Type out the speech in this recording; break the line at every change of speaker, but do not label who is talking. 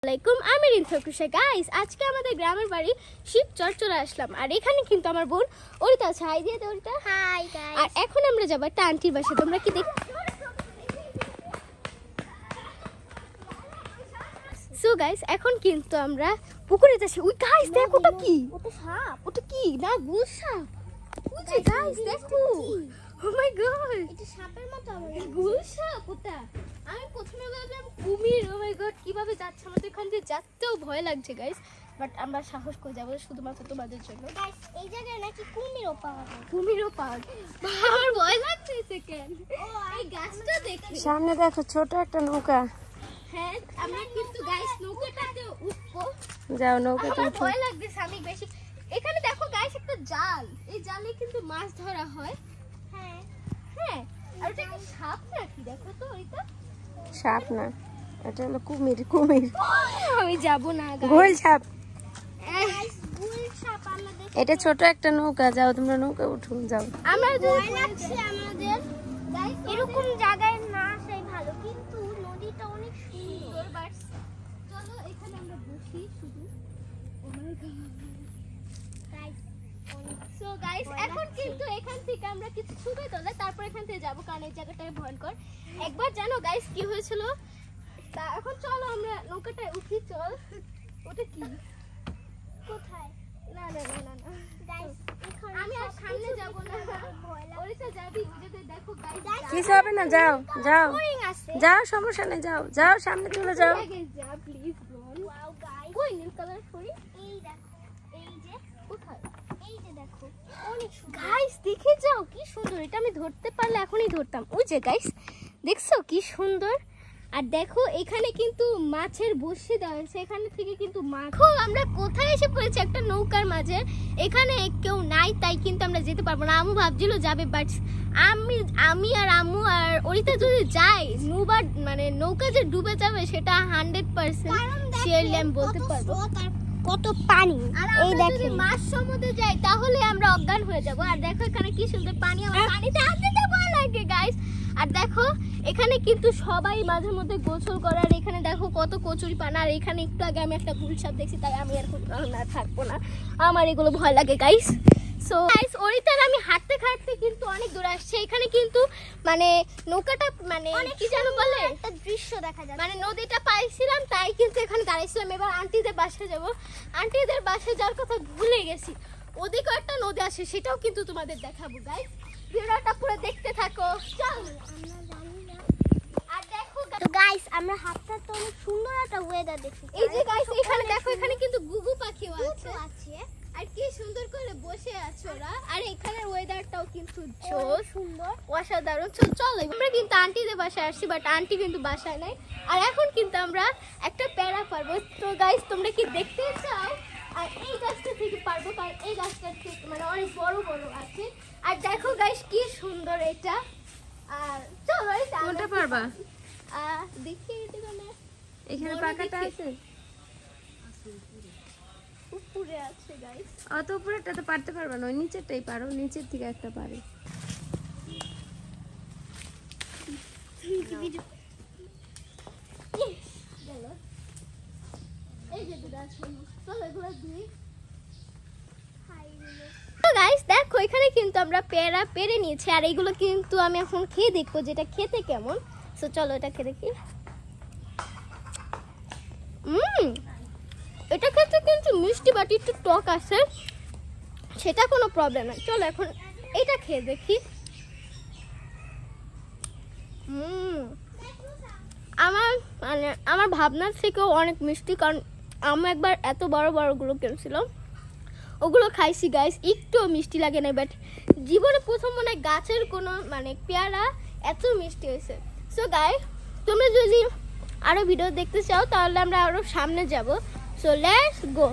আসসালামাইকুম, আমি রিন্থকুশা গাইস। আজকে আমাদের গ্রামের বাড়ি শিবচর চলে আসলাম। আর এখানে কিন্তু আমার বোন ওরিতা আছে। হাই দিয়ে দে ওরিতা।
Hi guys.
আর এখন আমরা যাব একটা আন্টির বাসায়। তোমরা কি দেখ। সো গাইস, এখন কিন্তু আমরা পুকুরে যাচ্ছি। ওই গাইস দেখ, ওটা কি?
ওটা সাপ।
ওটা কি? না, গুল সাপ। ওই যে গাইস দেখো। ও মাই গড,
এটা সাপের মতো আমার।
গুল সাপ ওটা। আমি প্রথমে ভাবলাম কুমির। ও মাই গড, কিভাবে যাচ্ছে? আমাদের এখান থেকে যেতেও ভয় লাগছে গাইস, বাট আমরা সাহস করে যাবো শুধুমাত্র তোমাদের জন্য।
গাইস, এই জায়গায় নাকি কুমিরও পাওয়া যায়।
কুমিরও পাওয়া যায়। আমার ভয় লাগছে সেকেন্ড। এই গাছটা দেখো,
সামনে দেখো ছোট একটা নৌকা।
হ্যাঁ, আমরা কিন্তু গাইস নৌকাটাতে উঠবো।
যাও নৌকাতে
আমার
উঠো।
ভয় লাগতেছে আমি বেশি। এখানে দেখো গাইস একটা জাল, এই জালে কিন্তু মাছ ধরা হয়।
হ্যাঁ
হ্যাঁ, আর এটা কি সাপ নাকি? দেখো তো এটা।
সাপ না, এটা হলো কুমির। কুমির
আমি যাব না
গোল সাপ।
গাইস, গুল সাপ আমাদের।
এটা ছোট একটা নৌকা, যাও তোমরা নৌকা উঠো যাও।
আমরা
ভয় লাগছে আমাদের। গাইস, এরকম জায়গায় না আসাই ভালো, কিন্তু নদীটা অনেক সুন্দর।
বাট চলো এখানে আমরা বসি শুধু। ও মাই গড
গাইস,
সো গাইস, এখন কিন্তু এখান থেকে আমরা কিছু ছবি তুলে তারপর এখান থেকে যাবো, কারণ এই জায়গাটা ভয়ঙ্কর। একবার জানো গাইস কি হয়েছিল? তা এখন চলো আমরা নৌকাটায় উঠি। চল। ওটা কি?
কোথায়?
না না না না না
গাইস,
আমি আর সামনে যাব না। ওরিসা যাবি? ওইটাতে দেখো গাইস।
কিছু হবে না, যাও যাও
বোরিং আছে।
যাও, সমস্যা নেই, যাও যাও সামনে চলে যাও।
আগে যা প্লিজ বোন।
ওয়াও গাইস,
কই নীল কালার করি?
এই দেখো, এই যে,
কোথায়?
এই যে দেখো, অনেক সুন্দর।
গাইস দেখে যাও কি সুন্দর। এটা আমি ধরতে পারলে এখনই ধরতাম। ওই যে গাইস দেখছো কি সুন্দর। আর দেখো এখানে কিন্তু মাছের বসে দেওয়া হয়েছে, এখানে থেকে কিন্তু মাছ। আমরা কোথায় এসে পড়েছি? একটা নৌকার মাঝে। এখানে কেউ নাই, তাই কিন্তু আমরা যেতে পারবো না। আম্মু ভাবছিল যাবে, বাট আমি আর আম্মু আর ওরিতা যদি যাই, নৌকা যে ডুবে যাবে সেটা 100% শিওরলি আমি বলতে পারবো।
কত পানি।
আর
এই
আমরা যদি
দেখেন,
মাছ সমুদ্রে যাই তাহলে আমরা অজ্ঞান হয়ে যাব। আর দেখো এখানে কি সুন্দর পানি। আমার পানিতে হাত দিতে ভয় লাগে গাইস। আর দেখো এখানে কিন্তু সবাই মাঝে মধ্যে গোসল করার। এখানে দেখো কত কচুরি পানা। আর এখানে একটু আগে আমি একটা গুল সাপ দেখছি, তাই আমি আর না থাকবো না। আমার এগুলো ভয় লাগে গাইস। সো গাইস, ওরিতার আমি হাঁটতে হাঁটতে কিন্তু অনেক দূর আসছে। এখানে কিন্তু নৌকাটা কি যেন বলে,
একটা দৃশ্য দেখা যাচ্ছে।
নদীটা পাইছিলাম, তাই কিন্তু এখানে দাঁড়াইছিলাম। এবার আন্টিদের বাসায় যাব। আন্টিদের বাসায় যাওয়ার কথা ভুলে গেছি। ওদিকে একটা নদী আছে, সেটাও কিন্তু তোমাদের দেখাবো গাইস। ভিডিওটা পুরো দেখতে থাকো। চল।
আমরা জানি না।
আর দেখো
তো গাইস, আমরা হাতটা তো অনেক সুন্দর একটা ওয়েদার দেখছি।
এই যে গাইস এখানে দেখো, এখানে কিন্তু গুগু পাখিও আছে।
আছে।
আর কি সুন্দর করে বসে আছে ওরা। আর এখানের ওয়েদারটাও কিন্তু
সুন্দর।
অসাধারণ। চলো আমরা কিন্তু আন্টিদের বাসায় আসছি, বাট আন্টি কিন্তু বাসায় নাই। আর এখন কিন্তু আমরা একটা প্যারা পারবো। তো গাইস তোমরা কি দেখতে চাও? আর এই গাছটা থেকে পারবো, কারণ এই গাছটা থেকে অনেক বড় বড় আছে। আর দেখো গাইস কি সুন্দর এটা। আর চলো
কোনটা পারবা?
দেখি এটা
এখানে
বড়
পাকাটা
দেখে।
আছে,
উপরে আছে গাইস।
অত উপরেরটা তো পারতে পারবা না, ওই নিচেরটাই পারো। নিচের থেকে একটা পারে।
এই যে দুটো আছে, চলো এগুলো দুই। তো গাইস দেখো এখানে কিন্তু আমরা পেয়ারা পেরে নিয়েছি। আর এইগুলো কিন্তু আমি এখন খেয়ে দেখবো যেটা খেতে কেমন। সো চলো এটা খেয়ে দেখি। এটা খেতে কিন্তু মিষ্টি, বাট একটু টক আছে, সেটা কোনো প্রবলেম নাই। চলো এখন এটা খেয়ে দেখি। আমার ভাবনার থেকেও অনেক মিষ্টি, কারণ আমি একবার এত বড় বড়গুলো কিনছিলাম, ওগুলো খাইছি গাইস, একটু মিষ্টি লাগে না। বাট জীবনে প্রথম মনে হয় গাছের কোনো পেয়ারা এত মিষ্টি হয়েছে। সো গাইস, তোমরা যদি আরো ভিডিও দেখতে চাও তাহলে আমরা আরো সামনে যাব। So let's go.